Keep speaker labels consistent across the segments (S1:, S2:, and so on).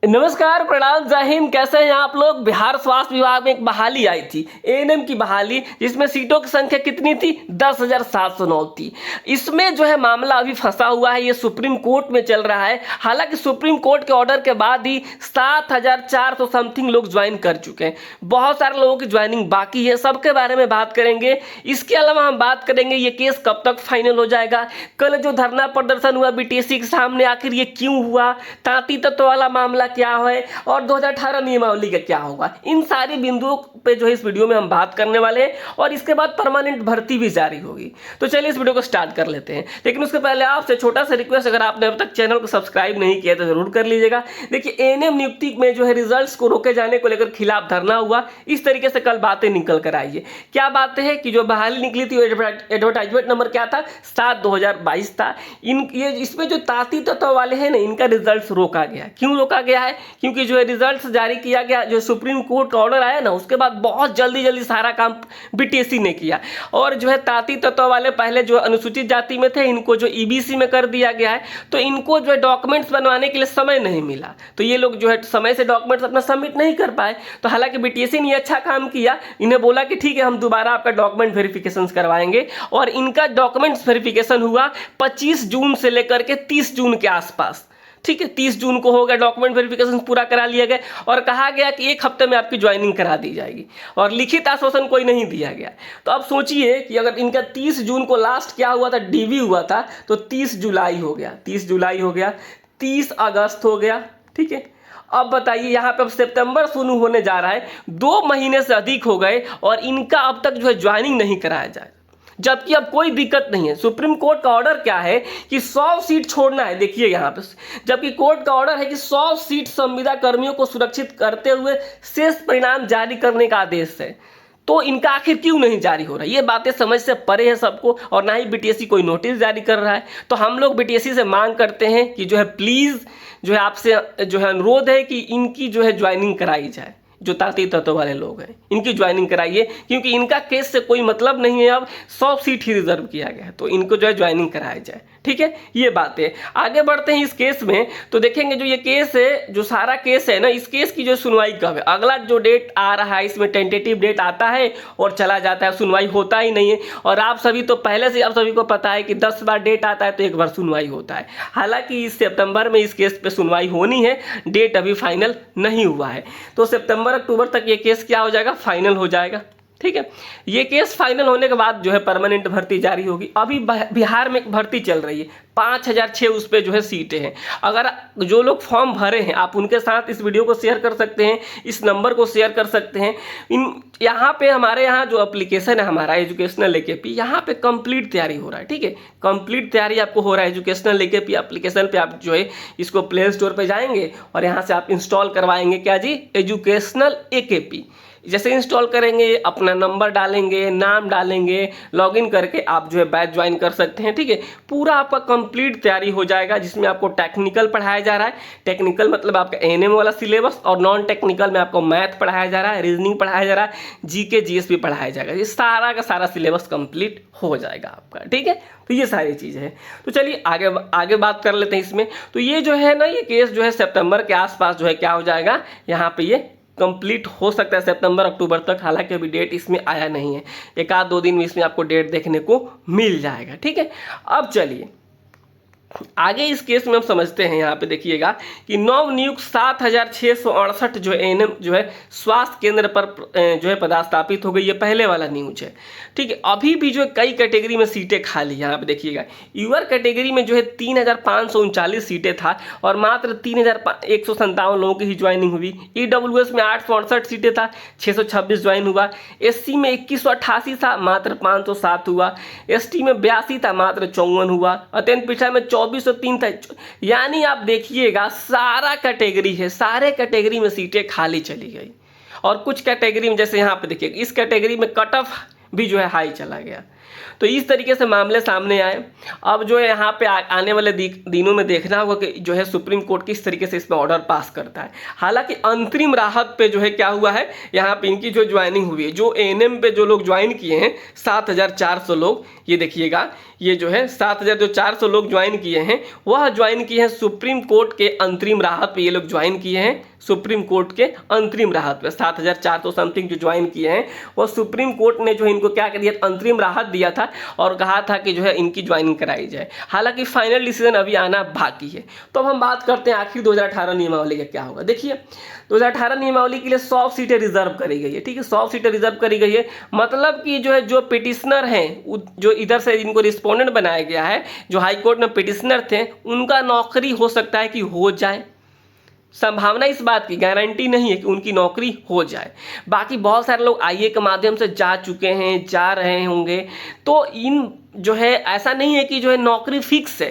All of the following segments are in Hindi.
S1: नमस्कार, प्रणाम, जय हिंद। कैसे हैं आप लोग। बिहार स्वास्थ्य विभाग में एक बहाली आई थी, एएनएम की बहाली, जिसमें सीटों की संख्या कितनी थी? 10,709 थी। इसमें जो है मामला अभी फंसा हुआ है, ये सुप्रीम कोर्ट में चल रहा है। हालांकि सुप्रीम कोर्ट के ऑर्डर के बाद ही 7,400 समथिंग लोग ज्वाइन कर चुके हैं। बहुत सारे लोगों की ज्वाइनिंग बाकी है, सबके बारे में बात करेंगे। इसके अलावा हम बात करेंगे ये केस कब तक फाइनल हो जाएगा। कल जो धरना प्रदर्शन हुआ बीटीएससी के सामने, आखिर ये क्यों हुआ, तांती तत्व वाला मामला क्या है, और 2018 नियमावली का क्या होगा। इन सारी बिंदुओं पे जो है इस वीडियो में हम बात करने वाले हैं, और इसके बाद परमानेंट भर्ती भी जारी होगी। तो चलिए इस वीडियो को स्टार्ट कर लेते हैं। लेकिन उसके पहले आपसे छोटा सा रिक्वेस्ट, अगर आपने अब तक चैनल को सब्सक्राइब नहीं किया तो जरूर कर लीजिएगा। देखिए, एएनएम नियुक्ति में जो है रिजल्ट्स को रोके जाने को लेकर खिलाफ धरना हुआ। इस तरीके से कल बातें निकल कर आई है। क्या बातें हैं कि जो बहाली निकली थी, एडवर्टाइजमेंट नंबर क्या था? 7/2022 था। इसमें जो तांती तत्व वाले हैं ना, इनका रिजल्ट रोका गया। क्यों रोका गया है? क्योंकि जो है रिजल्ट्स जारी किया गया, जो सुप्रीम कोर्ट का ऑर्डर आया ना, उसके बाद बहुत जल्दी सारा काम बीटीएससी ने किया। और जो है तांती तत्व वाले पहले जो अनुसूचित जाति में थे, इनको जो ईबीसी में कर दिया गया है, तो इनको जो है डॉक्यूमेंट्स बनवाने के लिए समय नहीं मिला, तो ये लोग जो है समय से डॉक्यूमेंट्स अपना सबमिट नहीं कर पाए। तो हालांकि बीटीएससी ने अच्छा काम किया, इन्हें बोला कि ठीक है, हम दोबारा आपका डॉक्यूमेंट वेरिफिकेशन करवाएंगे। और इनका डॉक्यूमेंट्स वेरिफिकेशन हुआ 25 जून से लेकर के 30 जून के आसपास। ठीक है, 30 जून को हो गया, डॉक्यूमेंट वेरिफिकेशन पूरा करा लिया गया, और कहा गया कि 1 हफ्ते में आपकी ज्वाइनिंग करा दी जाएगी, और लिखित आश्वासन कोई नहीं दिया गया। तो अब सोचिए कि अगर इनका 30 जून को लास्ट क्या हुआ था, डीवी हुआ था, तो 30 जुलाई हो गया, 30 जुलाई हो गया, 30 अगस्त हो गया। ठीक है, अब बताइए, यहाँ पे अब सितंबर शुरू होने जा रहा है, 2 महीने से अधिक हो गए, और इनका अब तक जो है ज्वाइनिंग नहीं कराया जाए। जबकि अब कोई दिक्कत नहीं है। सुप्रीम कोर्ट का ऑर्डर क्या है कि 100 सीट छोड़ना है। देखिए यहाँ पे, जबकि कोर्ट का ऑर्डर है कि 100 सीट संविदा कर्मियों को सुरक्षित करते हुए शेष परिणाम जारी करने का आदेश है। तो इनका आखिर क्यों नहीं जारी हो रहा है? ये बातें समझ से परे है सबको, और ना ही बीटीएससी कोई नोटिस जारी कर रहा है। तो हम लोग बीटीएससी से मांग करते हैं कि जो है प्लीज़, जो है आपसे जो है अनुरोध है कि इनकी जो है ज्वाइनिंग कराई जाए। जो तांती तत्व वाले लोग हैं, इनकी ज्वाइनिंग कराइए, क्योंकि इनका केस से कोई मतलब नहीं है। अब 100 सीट ही रिजर्व किया गया है, तो इनको जो है ज्वाइनिंग कराया जाए। ठीक है, ये बात है। आगे बढ़ते हैं इस केस में, तो देखेंगे जो ये केस है, जो सारा केस है ना, इस केस की जो सुनवाई कब है। अगला जो डेट आ रहा है, इसमें टेंटेटिव डेट आता है और चला जाता है, सुनवाई होता ही नहीं है। और आप सभी तो पहले से आप सभी को पता है कि 10 बार डेट आता है तो 1 बार सुनवाई होता है। हालांकि इस सितंबर में इस केस पे सुनवाई होनी है, डेट अभी फाइनल नहीं हुआ है। तो सितंबर अक्टूबर तक ये केस क्या हो जाएगा? फाइनल हो जाएगा। ठीक है, ये केस फाइनल होने के बाद जो है परमानेंट भर्ती जारी होगी। अभी बिहार में एक भर्ती चल रही है, 5,006 उस पर जो है सीटें हैं। अगर जो लोग फॉर्म भरे हैं, आप उनके साथ इस वीडियो को शेयर कर सकते हैं, इस नंबर को शेयर कर सकते हैं। यहाँ पे हमारे यहाँ जो एप्लीकेशन है हमारा एजुकेशनल एकेपी, यहाँ पे कंप्लीट तैयारी हो रहा है। ठीक है, कंप्लीट तैयारी आपको हो रहा है एजुकेशनल एकेपी एप्लीकेशन पे। आप जो है इसको प्ले स्टोर पे जाएंगे और यहाँ से आप इंस्टॉल करवाएंगे। क्या जी? एजुकेशनल एकेपी। जैसे इंस्टॉल करेंगे, अपना नंबर डालेंगे, नाम डालेंगे, लॉगिन करके आप जो है बैच ज्वाइन कर सकते हैं। ठीक है, पूरा आपका कंप्लीट तैयारी हो जाएगा, जिसमें आपको टेक्निकल पढ़ाया जा रहा है। टेक्निकल मतलब आपका एएनएम वाला सिलेबस, और नॉन टेक्निकल में आपको मैथ पढ़ाया जा रहा है, रीजनिंग पढ़ाया जा रहा है, जीके जीएस भी पढ़ाया जाएगा। ये सारा का सारा सिलेबस कंप्लीट हो जाएगा आपका। ठीक है, तो ये सारी चीज़ें हैं। तो चलिए आगे बात कर लेते हैं इसमें। तो ये जो है ना, ये केस जो है सितंबर के आसपास जो है क्या हो जाएगा, यहाँ पे ये कंप्लीट हो सकता है सितंबर अक्टूबर तक। हालांकि अभी डेट इसमें आया नहीं है, 1-2 दिन में इसमें आपको डेट देखने को मिल जाएगा। ठीक है, अब चलिए आगे इस केस में हम समझते हैं। यहाँ पे देखिएगा कि नव नियुक्त 7,668 जो एएनएम जो है स्वास्थ्य केंद्र पर जो है पदस्थापित हो गई। ये पहले वाला न्यूज है। ठीक है, अभी भी जो है कई कैटेगरी में सीटें खाली। यहाँ पे देखिएगा, यूआर कैटेगरी में जो है 3,539 सीटें था, और मात्र 3,157 लोगों की ही ज्वाइनिंग हुई। ईडब्ल्यूएस में 868 सीटें था, 626 ज्वाइन हुआ। एससी में 2188 था, मात्र 507 हुआ। एसटी में 82 था, मात्र 54 हुआ। अत्यंत पिछड़ा में 2403 था। यानी आप देखिएगा, सारा कैटेगरी है, सारे कैटेगरी में सीटें खाली चली गई। और कुछ कैटेगरी में, जैसे यहाँ पे देखिए, इस कैटेगरी में कट ऑफ भी जो है हाई चला गया। तो इस तरीके से मामले सामने आए। अब जो है यहाँ पे आने वाले दिनों में देखना होगा कि जो है सुप्रीम कोर्ट किस तरीके से इसमें ऑर्डर पास करता है। हालांकि अंतरिम राहत पे जो है क्या हुआ है, यहाँ पे इनकी जो ज्वाइनिंग हुई है, जो एएनएम पे जो लोग ज्वाइन किए हैं 7400 लोग, ये देखिएगा, ये जो है 7400 लोग ज्वाइन किए हैं, वह ज्वाइन किए हैं सुप्रीम कोर्ट के अंतरिम राहत पे। ये लोग ज्वाइन किए हैं सुप्रीम कोर्ट के अंतरिम राहत पे। 7400 समथिंग जो ज्वाइन किए हैं, वो सुप्रीम कोर्ट ने जो है इनको क्या कर दिया, अंतरिम राहत दिया था और कहा था कि जो है इनकी ज्वाइनिंग कराई जाए। हालांकि फाइनल डिसीजन अभी आना बाकी है। तो अब हम बात करते हैं आखिर 2018 नियमावली का क्या होगा। देखिए 2018 नियमावली के लिए 100 सीटें रिजर्व करी गई है, ठीक है, 100 सीटें रिजर्व करी गई है। मतलब कि जो है जो पिटिशनर हैं, जो इधर से इनको रिस्पोंडेंट बनाया गया है, जो हाई कोर्ट में पिटिशनर थे, उनका नौकरी हो सकता है कि हो जाए। संभावना इस बात की, गारंटी नहीं है कि उनकी नौकरी हो जाए। बाकी बहुत सारे लोग आईए के माध्यम से जा चुके हैं, जा रहे होंगे। तो इन जो है ऐसा नहीं है कि जो है नौकरी फिक्स है,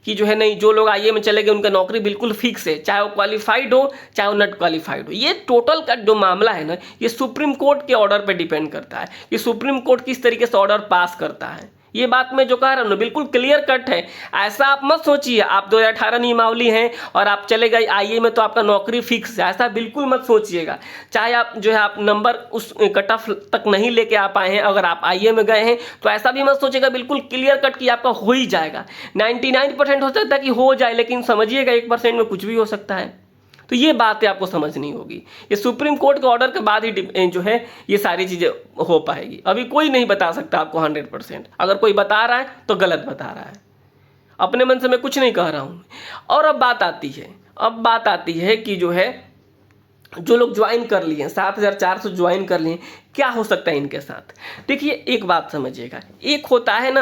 S1: कि जो है नहीं, जो लोग आईए में चले गए उनका नौकरी बिल्कुल फिक्स है, चाहे वो क्वालिफाइड हो चाहे वो नॉट क्वालिफाइड हो। ये टोटल का जो मामला है ना, ये सुप्रीम कोर्ट के ऑर्डर पे डिपेंड करता है कि सुप्रीम कोर्ट किस तरीके से ऑर्डर पास करता है। ये बात मैं जो कह रहा हूँ ना बिल्कुल क्लियर कट है। ऐसा आप मत सोचिए आप 2018 नियमावली हैं और आप चले गए आईए में तो आपका नौकरी फिक्स है, ऐसा बिल्कुल मत सोचिएगा। चाहे आप जो है आप नंबर उस कट ऑफ तक नहीं लेके आ पाए हैं, अगर आप आईए में गए हैं तो ऐसा भी मत सोचिएगा बिल्कुल क्लियर कट कि आपका हो ही जाएगा। 99% हो सकता है कि हो जाए, लेकिन समझिएगा 1% में कुछ भी हो सकता है। तो ये बातें आपको समझनी होगी। ये सुप्रीम कोर्ट के ऑर्डर के बाद ही जो है ये सारी चीज़ें हो पाएगी। अभी कोई नहीं बता सकता आपको 100%। अगर कोई बता रहा है तो गलत बता रहा है, अपने मन से मैं कुछ नहीं कह रहा हूँ। और अब बात आती है कि जो है जो लोग ज्वाइन कर लिए हैं, 7400 ज्वाइन कर लिए, क्या हो सकता है इनके साथ। देखिए एक बात समझिएगा, एक होता है ना,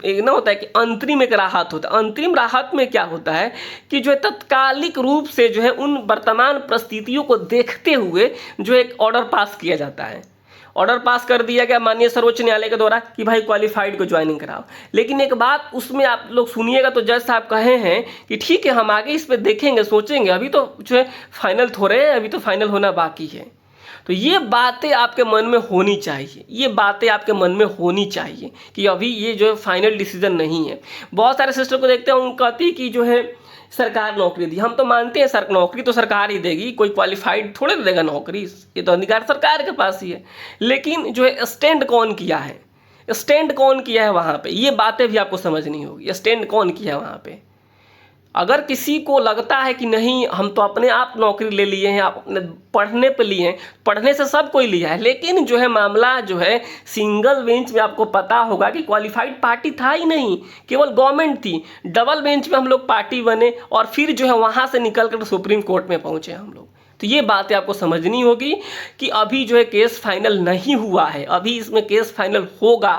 S1: एक ना होता है कि अंतरिम एक राहत होता है। अंतरिम राहत में क्या होता है कि जो है तत्कालिक रूप से जो है उन वर्तमान परिस्थितियों को देखते हुए जो एक ऑर्डर पास किया जाता है। ऑर्डर पास कर दिया गया माननीय सर्वोच्च न्यायालय के द्वारा कि भाई क्वालिफाइड को ज्वाइनिंग कराओ। लेकिन एक बात उसमें आप लोग सुनिएगा, तो जज साहब कहे हैं कि ठीक है हम आगे इस पर देखेंगे, सोचेंगे, अभी तो जो है फाइनल थोड़े है, अभी तो फाइनल होना बाकी है। तो ये बातें आपके मन में होनी चाहिए, ये बातें आपके मन में होनी चाहिए कि अभी ये जो है फाइनल डिसीजन नहीं है। बहुत सारे सिस्टर को देखते हैं, उनको कहती है कि जो है सरकार नौकरी दी। हम तो मानते हैं नौकरी तो सरकार ही देगी, कोई क्वालिफाइड थोड़े देगा नौकरी, ये तो अधिकार सरकार के पास ही है। लेकिन जो है स्टैंड कौन किया है, स्टैंड कौन किया है वहाँ पे, ये बातें भी आपको समझनी होगी। स्टैंड कौन किया है वहाँ पे। अगर किसी को लगता है कि नहीं हम तो अपने आप नौकरी ले लिए हैं, आप अपने पढ़ने पे लिए हैं, पढ़ने से सब कोई लिया है, लेकिन जो है मामला जो है सिंगल बेंच में आपको पता होगा कि क्वालिफाइड पार्टी था ही नहीं, केवल गवर्नमेंट थी। डबल बेंच में हम लोग पार्टी बने और फिर जो है वहाँ से निकल कर सुप्रीम कोर्ट में पहुँचे हम लोग। तो ये बातें आपको समझनी होगी कि अभी जो है केस फाइनल नहीं हुआ है, अभी इसमें केस फाइनल होगा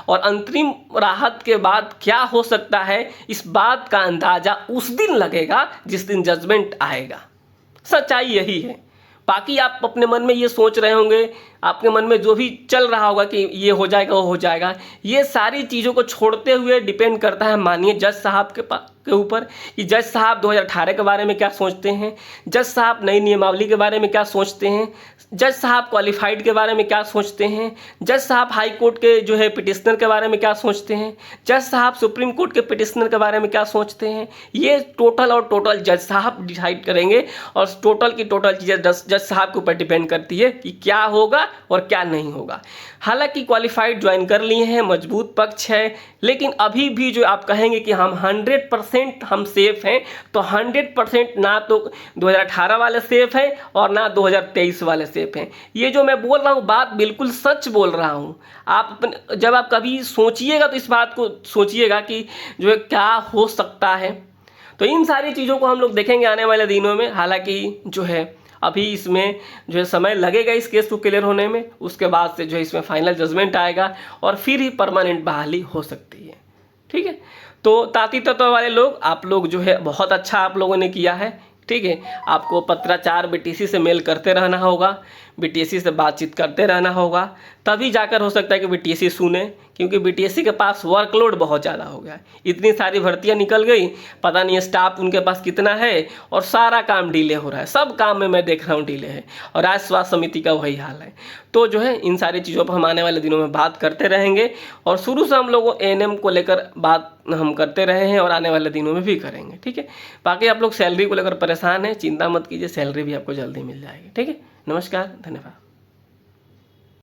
S1: और अंतरिम राहत के बाद क्या हो सकता है इस बात का अंदाजा उस दिन लगेगा जिस दिन जजमेंट आएगा। सच्चाई यही है। बाकी आप अपने मन में ये सोच रहे होंगे, आपके मन में जो भी चल रहा होगा कि ये हो जाएगा वो हो जाएगा, ये सारी चीज़ों को छोड़ते हुए डिपेंड करता है माननीय जज साहब के ऊपर कि जज साहब 2018 के बारे में क्या सोचते हैं, जज साहब नई नियमावली के बारे में क्या सोचते हैं, जज साहब क्वालिफाइड के बारे में क्या सोचते हैं, जज साहब हाई कोर्ट के जो है पिटिशनर के बारे में क्या सोचते हैं, जज साहब सुप्रीम कोर्ट के पिटिशनर के बारे में क्या सोचते हैं। ये टोटल और टोटल जज साहब डिसाइड करेंगे और टोटल की टोटल चीज़ें जज साहब के ऊपर डिपेंड करती है कि क्या होगा और क्या नहीं होगा। हालांकि क्वालिफाइड ज्वाइन कर लिए हैं, मजबूत पक्ष है, लेकिन अभी भी जो आप कहेंगे कि हम 100% हम सेफ हैं, तो 100% ना तो 2018 वाले सेफ हैं और ना 2023 वाले सेफ हैं। ये जो मैं बोल रहा हूँ बात बिल्कुल सच बोल रहा हूँ। आप जब आप कभी सोचिएगा तो इस बात को सोचिएगा कि जो है क्या हो सकता है। तो इन सारी चीज़ों को हम लोग देखेंगे आने वाले दिनों में। हालांकि जो है अभी इसमें जो है समय लगेगा इस केस को क्लियर होने में, उसके बाद से जो है इसमें फाइनल जजमेंट आएगा और फिर ही परमानेंट बहाली हो सकती है। ठीक है, तो ताती तत्व वाले लोग, आप लोग जो है बहुत अच्छा आप लोगों ने किया है। ठीक है, आपको पत्राचार बीटीसी से मेल करते रहना होगा। बीटीएससी से बातचीत करते रहना होगा, तभी जाकर हो सकता है कि बीटीएससी सुने, क्योंकि बीटीएससी के पास वर्कलोड बहुत ज़्यादा हो गया है। इतनी सारी भर्तियां निकल गई, पता नहीं स्टाफ उनके पास कितना है, और सारा काम डिले हो रहा है। सब काम में मैं देख रहा हूँ डिले है, और राज्य स्वास्थ्य समिति का वही हाल है। तो जो है इन सारी चीज़ों पर हम आने वाले दिनों में बात करते रहेंगे, और शुरू से हम लोग एएनएम को लेकर बात हम करते रहे हैं और आने वाले दिनों में भी करेंगे। ठीक है, बाकी आप लोग सैलरी को लेकर परेशान हैं, चिंता मत कीजिए, सैलरी भी आपको जल्दी मिल जाएगी। ठीक है, नमस्कार, धन्यवाद।